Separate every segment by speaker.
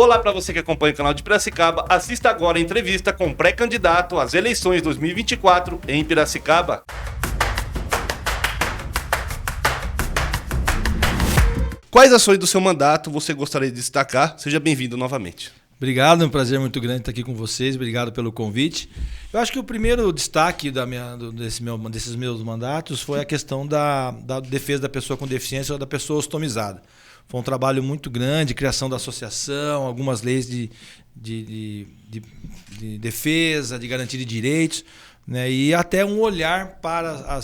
Speaker 1: Olá para você que acompanha o canal de Piracicaba, assista agora a entrevista com o pré-candidato às eleições 2024 em Piracicaba. Quais ações do seu mandato você gostaria de destacar? Seja bem-vindo novamente.
Speaker 2: Obrigado, é um prazer muito grande estar aqui com vocês, obrigado pelo convite. Eu acho que o primeiro destaque desses meus mandatos foi a questão da defesa da pessoa com deficiência ou da pessoa ostomizada. Foi um trabalho muito grande, criação da associação, algumas leis de defesa, de garantia de direitos, né, e até um olhar para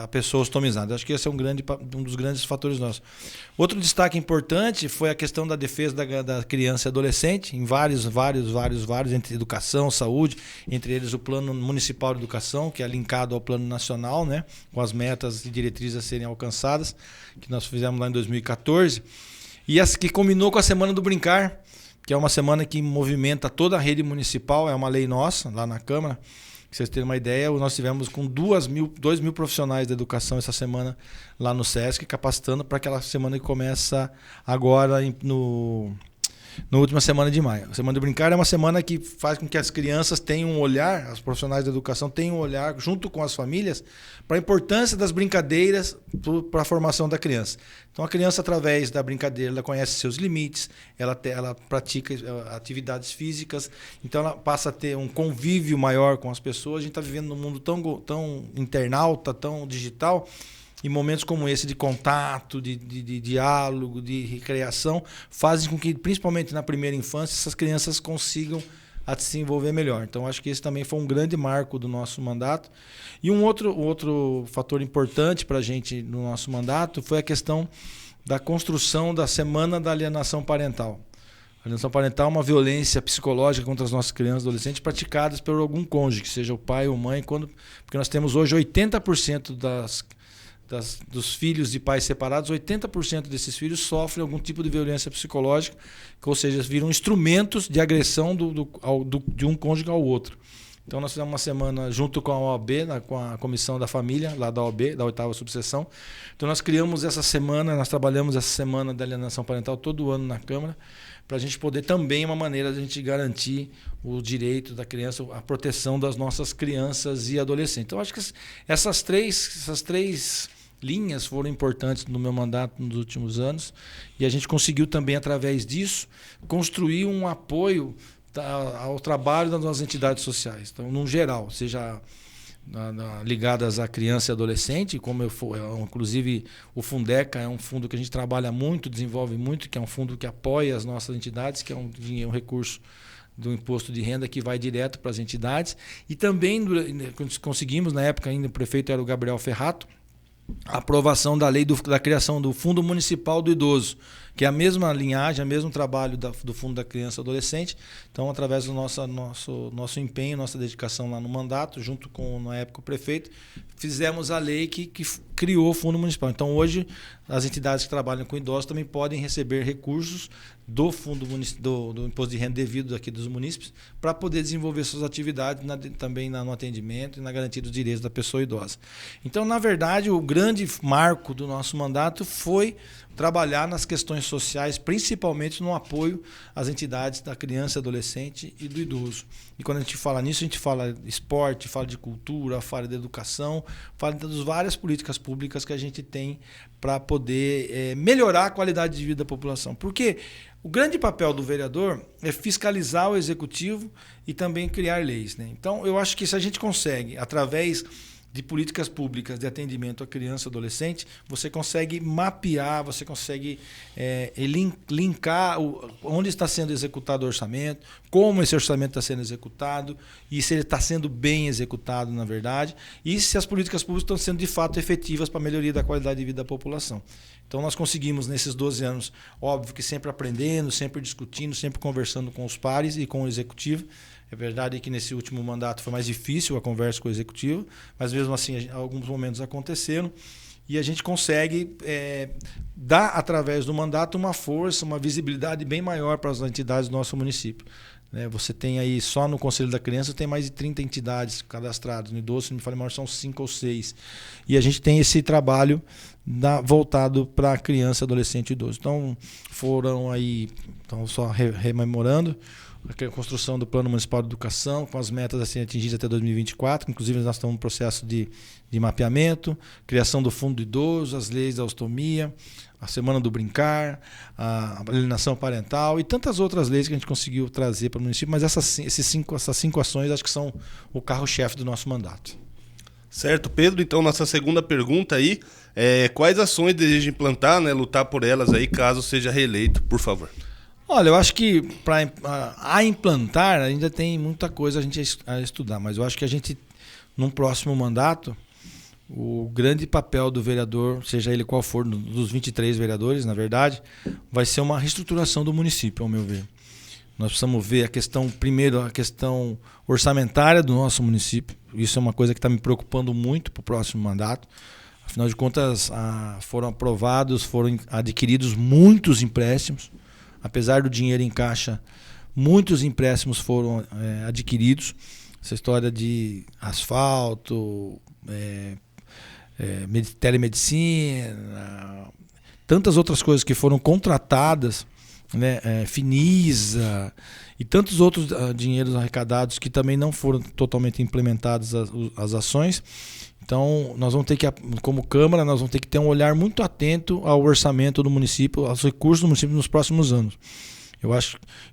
Speaker 2: a pessoa ostomizada. Acho que esse é um dos grandes fatores nossos. Outro destaque importante foi a questão da defesa da criança e adolescente, em vários, entre educação, saúde, entre eles o Plano Municipal de Educação, que é linkado ao Plano Nacional, né, com as metas e diretrizes a serem alcançadas, que nós fizemos lá em 2014, e as que combinou com a Semana do Brincar, que é uma semana que movimenta toda a rede municipal, é uma lei nossa, lá na Câmara. Pra vocês terem uma ideia, nós tivemos com 2 mil profissionais da educação essa semana lá no SESC, capacitando para aquela semana que começa agora na última semana de maio. A Semana do Brincar é uma semana que faz com que as crianças tenham um olhar, os profissionais da educação tenham um olhar, junto com as famílias, para a importância das brincadeiras para a formação da criança. Então a criança, através da brincadeira, ela conhece seus limites, ela pratica atividades físicas, então ela passa a ter um convívio maior com as pessoas. A gente está vivendo num mundo tão internauta, tão digital, e momentos como esse de contato, de diálogo, de recreação, fazem com que, principalmente na primeira infância, essas crianças consigam a se envolver melhor. Então, acho que esse também foi um grande marco do nosso mandato. E um outro fator importante para a gente no nosso mandato foi a questão da construção da Semana da Alienação Parental. A alienação parental é uma violência psicológica contra as nossas crianças e adolescentes praticadas por algum cônjuge, que seja o pai ou mãe, porque nós temos hoje 80% dos filhos de pais separados, 80% desses filhos sofrem algum tipo de violência psicológica, ou seja, viram instrumentos de agressão de um cônjuge ao outro. Então nós fizemos uma semana junto com a OAB, com a Comissão da Família, lá da OAB, da 8ª subseção. Então nós criamos essa semana, nós trabalhamos essa semana da alienação parental todo ano na Câmara, para a gente poder também, uma maneira de a gente garantir o direito da criança, a proteção das nossas crianças e adolescentes. Então acho que essas três linhas foram importantes no meu mandato nos últimos anos, e a gente conseguiu também, através disso, construir um apoio ao trabalho das nossas entidades sociais. Então, no geral, seja ligadas à criança e adolescente, inclusive o Fundeca é um fundo que a gente trabalha muito, desenvolve muito, que é um fundo que apoia as nossas entidades, que é um recurso do imposto de renda que vai direto para as entidades. E também conseguimos, na época ainda o prefeito era o Gabriel Ferrato, a aprovação da lei da criação do Fundo Municipal do Idoso, que é a mesma linhagem, o mesmo trabalho do Fundo da Criança e Adolescente. Então, através do nosso empenho, nossa dedicação lá no mandato, junto com, na época, o prefeito, fizemos a lei que criou o Fundo Municipal. Então, hoje, as entidades que trabalham com idosos também podem receber recursos do Fundo do Imposto de Renda devido aqui dos munícipes, para poder desenvolver suas atividades também no atendimento e na garantia dos direitos da pessoa idosa. Então, na verdade, o grande marco do nosso mandato foi trabalhar nas questões sociais, principalmente no apoio às entidades da criança, adolescente e do idoso. E quando a gente fala nisso, a gente fala de esporte, fala de cultura, fala de educação, fala das várias políticas públicas que a gente tem para poder melhorar a qualidade de vida da população. Porque o grande papel do vereador é fiscalizar o executivo e também criar leis, né? Então, eu acho que se a gente consegue, através de políticas públicas de atendimento à criança e adolescente, você consegue mapear, você consegue linkar onde está sendo executado o orçamento, como esse orçamento está sendo executado, e se ele está sendo bem executado, na verdade, e se as políticas públicas estão sendo de fato efetivas para a melhoria da qualidade de vida da população. Então nós conseguimos, nesses 12 anos, óbvio que sempre aprendendo, sempre discutindo, sempre conversando com os pares e com o executivo. É verdade que nesse último mandato foi mais difícil a conversa com o executivo, mas mesmo assim alguns momentos aconteceram, e a gente consegue dar, através do mandato, uma força, uma visibilidade bem maior para as entidades do nosso município. né? Você tem aí, só no Conselho da Criança, tem mais de 30 entidades cadastradas. No idoso, se não me falha mais, são 5 ou 6. E a gente tem esse trabalho voltado para criança, adolescente e idoso. Então, foram aí, então só rememorando, a construção do Plano Municipal de Educação, com as metas a serem atingidas até 2024. Inclusive, nós estamos no processo de mapeamento, criação do Fundo do Idoso, as leis da austomia, a Semana do Brincar, a alienação parental e tantas outras leis que a gente conseguiu trazer para o município. Mas essas 5 ações acho que são o carro-chefe do nosso mandato.
Speaker 1: Certo, Pedro. Então, nossa segunda pergunta aí é: quais ações deseja implantar, né, lutar por elas aí, caso seja reeleito, por favor?
Speaker 2: Olha, eu acho que para implantar ainda tem muita coisa a gente a estudar, mas eu acho que a gente, num próximo mandato, o grande papel do vereador, seja ele qual for, dos 23 vereadores, na verdade, vai ser uma reestruturação do município, ao meu ver. Nós precisamos ver primeiro a questão orçamentária do nosso município. Isso é uma coisa que está me preocupando muito para o próximo mandato. Afinal de contas, foram adquiridos muitos empréstimos. Apesar do dinheiro em caixa, muitos empréstimos foram adquiridos. Essa história de asfalto, telemedicina, tantas outras coisas que foram contratadas, né, Finisa e tantos outros dinheiros arrecadados que também não foram totalmente implementadas as ações. Então, nós vamos ter que, como Câmara, nós vamos ter que ter um olhar muito atento ao orçamento do município, aos recursos do município nos próximos anos.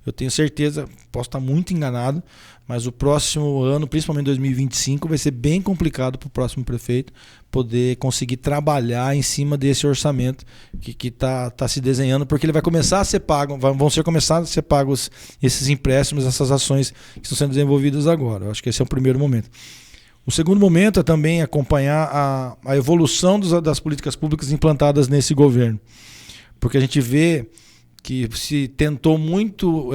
Speaker 2: Eu tenho certeza, posso estar muito enganado, mas o próximo ano, principalmente 2025, vai ser bem complicado para o próximo prefeito poder conseguir trabalhar em cima desse orçamento que está se desenhando, porque ele vai começar a ser pago, começados a ser pagos esses empréstimos, essas ações que estão sendo desenvolvidas agora. Eu acho que esse é o primeiro momento. O segundo momento é também acompanhar a evolução das políticas públicas implantadas nesse governo. Porque a gente vê que se tentou muito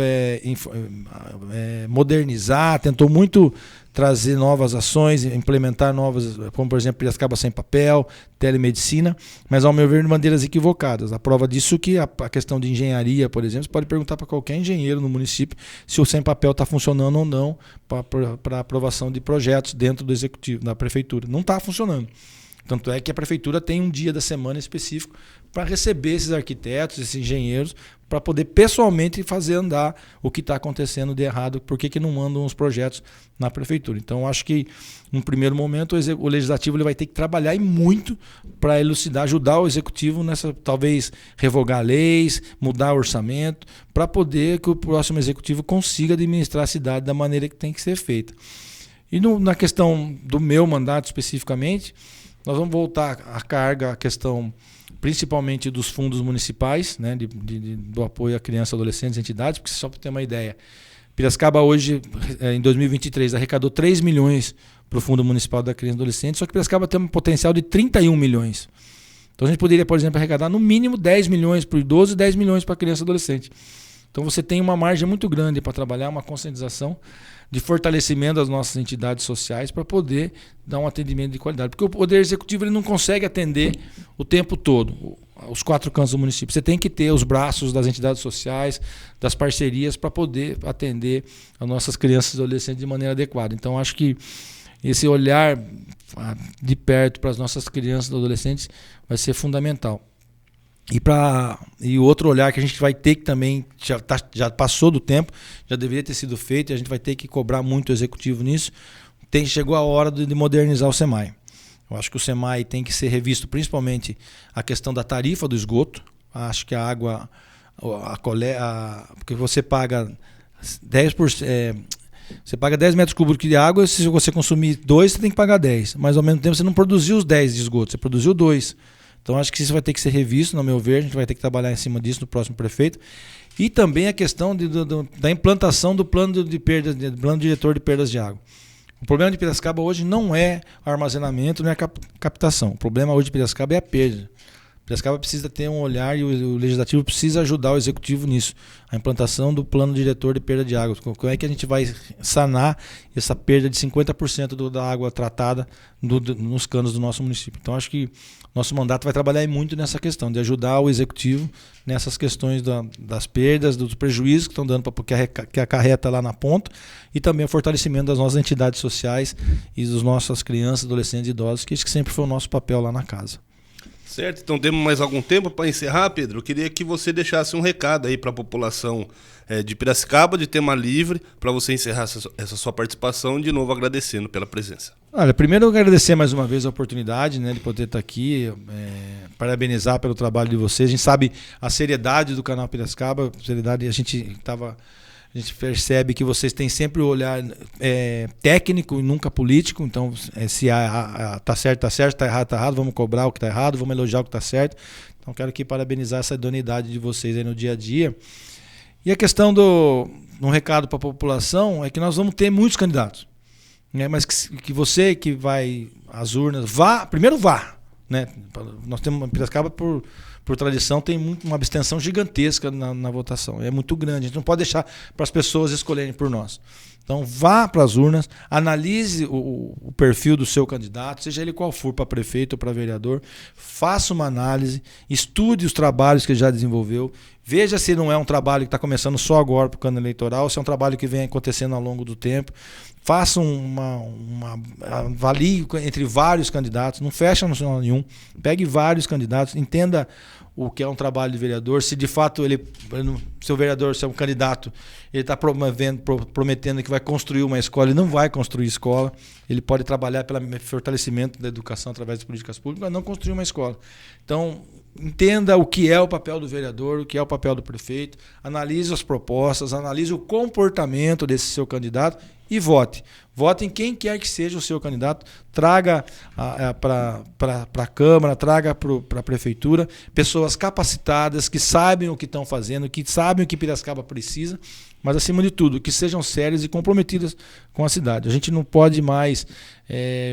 Speaker 2: modernizar, tentou muito trazer novas ações, implementar novas, como por exemplo Piracicaba Sem Papel, telemedicina, mas ao meu ver de maneiras equivocadas. A prova disso é que a questão de engenharia, por exemplo, você pode perguntar para qualquer engenheiro no município se o Sem Papel está funcionando ou não para aprovação de projetos dentro do executivo, da prefeitura. Não está funcionando. Tanto é que a prefeitura tem um dia da semana específico para receber esses arquitetos, esses engenheiros, para poder pessoalmente fazer andar o que está acontecendo de errado, por que não mandam os projetos na prefeitura. Então, acho que, num primeiro momento, o legislativo ele vai ter que trabalhar e muito para elucidar, ajudar o executivo nessa, talvez, revogar leis, mudar o orçamento, para poder que o próximo executivo consiga administrar a cidade da maneira que tem que ser feita. E na questão do meu mandato especificamente, nós vamos voltar à carga, a questão principalmente dos fundos municipais, né, do apoio a crianças, adolescentes e entidades, porque só para ter uma ideia, Piracicaba hoje, em 2023, arrecadou 3 milhões para o Fundo Municipal da Criança e Adolescente, só que Piracicaba tem um potencial de 31 milhões. Então a gente poderia, por exemplo, arrecadar no mínimo 10 milhões para o idoso e 10 milhões para a criança e adolescente. Então você tem uma margem muito grande para trabalhar uma conscientização de fortalecimento das nossas entidades sociais para poder dar um atendimento de qualidade. Porque o Poder Executivo ele não consegue atender o tempo todo os 4 cantos do município. Você tem que ter os braços das entidades sociais, das parcerias, para poder atender as nossas crianças e adolescentes de maneira adequada. Então, acho que esse olhar de perto para as nossas crianças e adolescentes vai ser fundamental. E o outro olhar que a gente vai ter que também, já passou do tempo, já deveria ter sido feito, e a gente vai ter que cobrar muito o executivo nisso, chegou a hora de modernizar o SEMAI. Eu acho que o SEMAI tem que ser revisto, principalmente a questão da tarifa do esgoto. Acho que a água, porque você paga 10%, você paga 10 metros cúbicos de água, se você consumir 2, você tem que pagar 10. Mas ao mesmo tempo você não produziu os 10 de esgoto, você produziu 2. Então acho que isso vai ter que ser revisto, no meu ver, a gente vai ter que trabalhar em cima disso no próximo prefeito. E também a questão da implantação do plano de perdas, do plano diretor de perdas de água. O problema de Piracicaba hoje não é armazenamento, não é captação. O problema hoje de Piracicaba é a perda. Piracicaba precisa ter um olhar e o Legislativo precisa ajudar o Executivo nisso. A implantação do plano diretor de perda de água. Como é que a gente vai sanar essa perda de 50% da água tratada nos canos do nosso município? Então, acho que nosso mandato vai trabalhar muito nessa questão, de ajudar o Executivo nessas questões das perdas, dos prejuízos que estão dando que acarreta lá na ponta, e também o fortalecimento das nossas entidades sociais e das nossas crianças, adolescentes e idosos, que isso que sempre foi o nosso papel lá na casa.
Speaker 1: Certo, então temos mais algum tempo para encerrar, Pedro? Eu queria que você deixasse um recado aí para a população de Piracicaba, de tema livre, para você encerrar essa sua participação, de novo agradecendo pela presença.
Speaker 2: Olha, primeiro eu agradecer mais uma vez a oportunidade, né, de poder estar aqui, parabenizar pelo trabalho de vocês. A gente sabe a seriedade do canal Piracicaba, a gente percebe que vocês têm sempre o olhar técnico e nunca político. Então, se tá certo, tá certo, tá errado, vamos cobrar o que tá errado, vamos elogiar o que tá certo. Então, quero aqui parabenizar essa idoneidade de vocês aí no dia a dia. E a questão um recado para a população é que nós vamos ter muitos candidatos, né? Mas que você que vai às urnas, primeiro vá, né? Nós temos Piracicaba por tradição, tem uma abstenção gigantesca na votação. É muito grande. A gente não pode deixar para as pessoas escolherem por nós. Então, vá para as urnas, analise o perfil do seu candidato, seja ele qual for, para prefeito ou para vereador, faça uma análise, estude os trabalhos que ele já desenvolveu, veja se não é um trabalho que está começando só agora para o ano eleitoral, se é um trabalho que vem acontecendo ao longo do tempo. Faça avalie entre vários candidatos, não fecha no nenhum, pegue vários candidatos, entenda o que é um trabalho de vereador, se de fato seu vereador, se é um candidato, ele está prometendo que vai construir uma escola, ele não vai construir escola, ele pode trabalhar pelo fortalecimento da educação através de políticas públicas, mas não construir uma escola. Então, entenda o que é o papel do vereador, o que é o papel do prefeito, analise as propostas, analise o comportamento desse seu candidato e vote. Vote em quem quer que seja o seu candidato, traga para a Câmara, traga para a Prefeitura pessoas capacitadas, que sabem o que estão fazendo, que sabem o que Piracicaba precisa, mas acima de tudo, que sejam sérias e comprometidas com a cidade. A gente não pode mais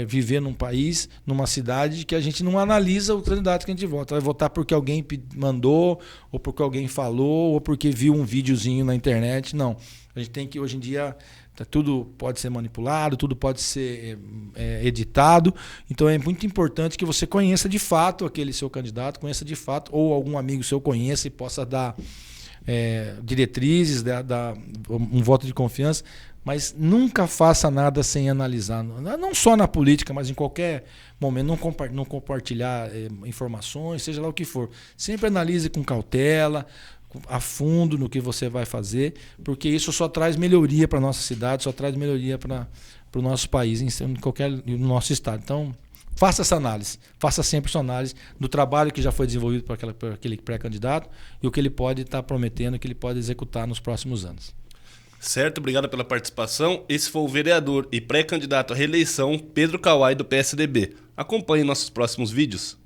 Speaker 2: viver num país, numa cidade, que a gente não analisa o candidato que a gente vota. Vai votar porque alguém mandou, ou porque alguém falou, ou porque viu um videozinho na internet. Não. A gente tem que, hoje em dia, tudo pode ser manipulado, tudo pode ser editado. Então é muito importante que você conheça de fato aquele seu candidato, conheça de fato, ou algum amigo seu conheça e possa dar diretrizes, dar um voto de confiança, mas nunca faça nada sem analisar, não só na política, mas em qualquer momento, não compartilhar informações, seja lá o que for. Sempre analise com cautela, a fundo no que você vai fazer, porque isso só traz melhoria para a nossa cidade, só traz melhoria para o nono país, no nosso estado. Então, faça essa análise, faça sempre essa análise do trabalho que já foi desenvolvido por aquele pré-candidato e o que ele pode estar prometendo, o que ele pode executar nos próximos anos.
Speaker 1: Certo, obrigado pela participação. Esse foi o vereador e pré-candidato à reeleição Pedro Kawai, do PSDB. Acompanhe nossos próximos vídeos.